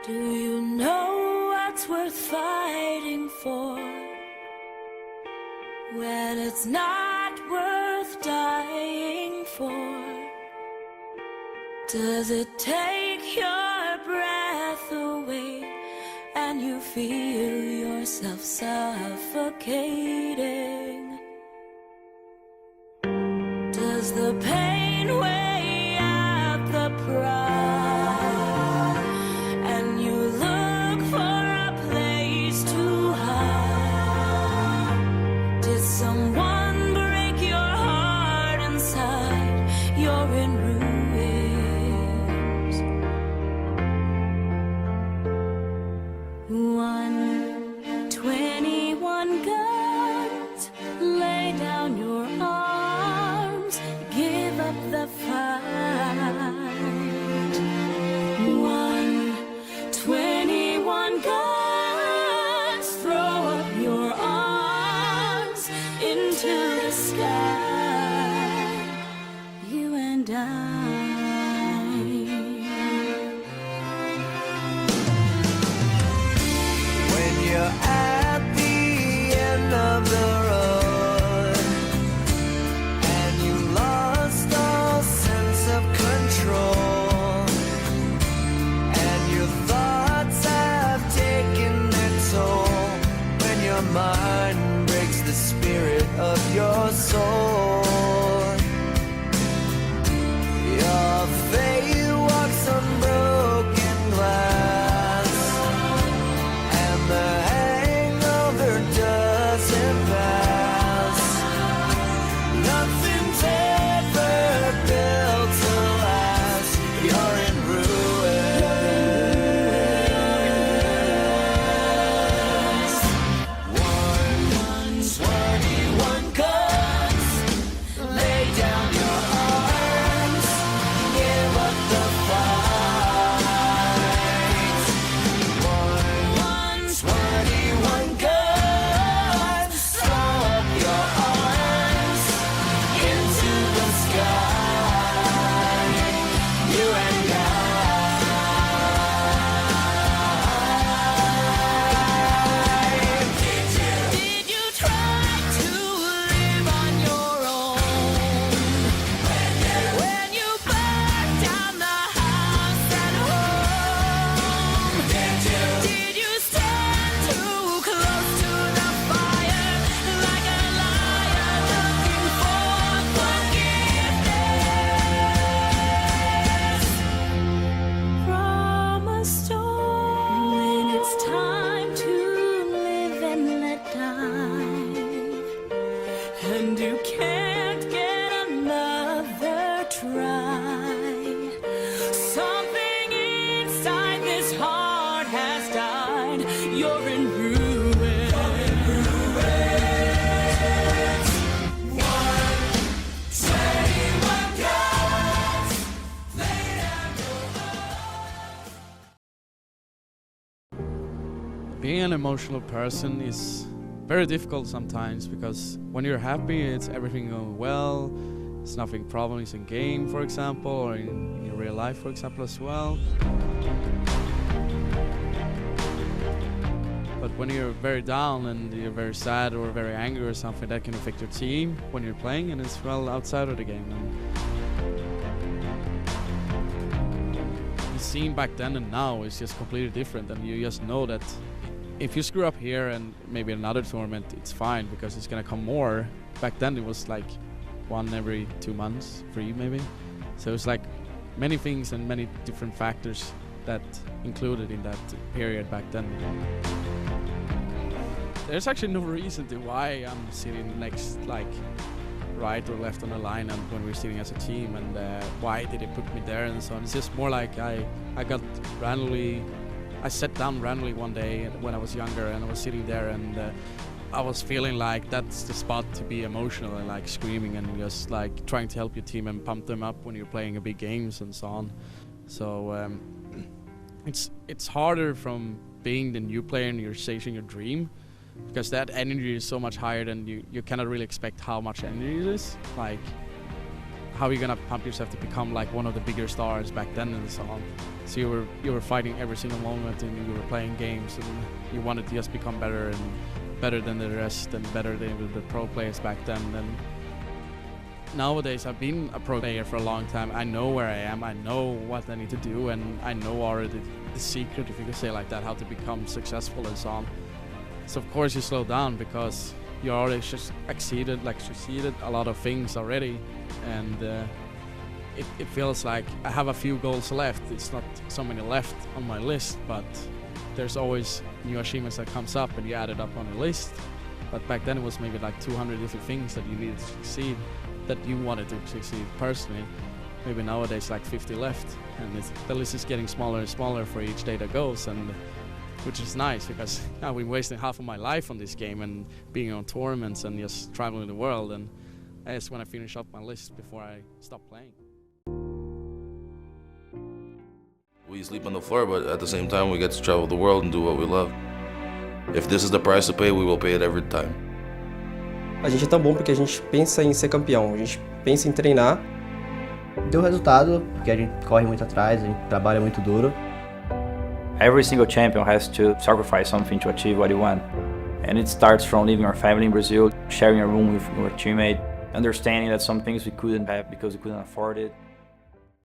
Do you know what's worth fighting for when it's not worth dying for? Does it take your breath away and you feel yourself suffocating? Does the pain weigh out the pride and you look for a place to hide? Did someone break your heart inside? You're in ruins. 121 guns, lay down your arms, give up the fight. 121 guns, throw up your arms into the sky. You and I. When you're at the end of the road and you lost all sense of control and your thoughts have taken their toll, when your mind breaks the spirit of your soul, your faith walks on broken glass and the hangover doesn't pass. Nothing's ever built to last. You're in ruins. 121 guns, lay down your arms, give up the fight. 121 guns, throw up your arms into the sky. You and I. Did you try to live on your own when you burned down the house at home? Did you stand too close to the fire like a liar looking for forgiveness from a storm? When it's time to live and let die, and you can't get another try, something inside this heart has died. You're in ruins. 121 guns, lay down your Being an emotional person is very difficult sometimes because when you're happy, it's everything going well. There's nothing problems in game, for example, or in real life, for example, as well. But when you're very down and you're very sad or very angry or something, that can affect your team when you're playing and as well outside of the game. And the scene back then and now is just completely different, and you just know that if you screw up here and maybe another tournament, it's fine because it's gonna come more. Back then it was like 1 every 2 months, 3 maybe. So it's like many things and many different factors that included in that period back then. There's actually no reason to why I'm sitting next, like right or left on the line, and when we're sitting as a team, and why did they put me there and so on. It's just more like I sat down randomly one day when I was younger, and I was sitting there, and I was feeling like that's the spot to be emotional and like screaming and just like trying to help your team and pump them up when you're playing a big games and so on. So it's harder from being the new player and you're chasing your dream, because that energy is so much higher than you cannot really expect how much energy it is. Like how are you gonna pump yourself to become like one of the bigger stars back then in the song? So you were fighting every single moment, and you were playing games, and you wanted to just become better and better than the rest, and better than the pro players back then. And nowadays, I've been a pro player for a long time. I know where I am. I know what I need to do, and I know already the secret, if you could say like that, how to become successful and so on. So of course you slow down because you already just succeeded a lot of things already, and it feels like I have a few goals left. It's not so many left on my list, but there's always new achievements that comes up, and you add it up on the list. But back then it was maybe like 200 different things that you needed to succeed, that you wanted to succeed personally. Maybe nowadays like 50 left, and the list is getting smaller and smaller for each day that goes, and which is nice because I've been wasting half of my life on this game and being on tournaments and just traveling the world, and I just want to finish up my list before I stop playing. We sleep on the floor, but at the same time we get to travel the world and do what we love. If this is the price to pay, we will pay it every time. A gente é tão bom porque a gente pensa em ser campeão, a gente pensa em treinar. Deu resultado, porque a gente corre muito atrás, a gente trabalha muito duro. Every single champion has to sacrifice something to achieve what you want. And it starts from leaving our family in Brazil, sharing a room with your teammate, understanding that some things we couldn't have because we couldn't afford it.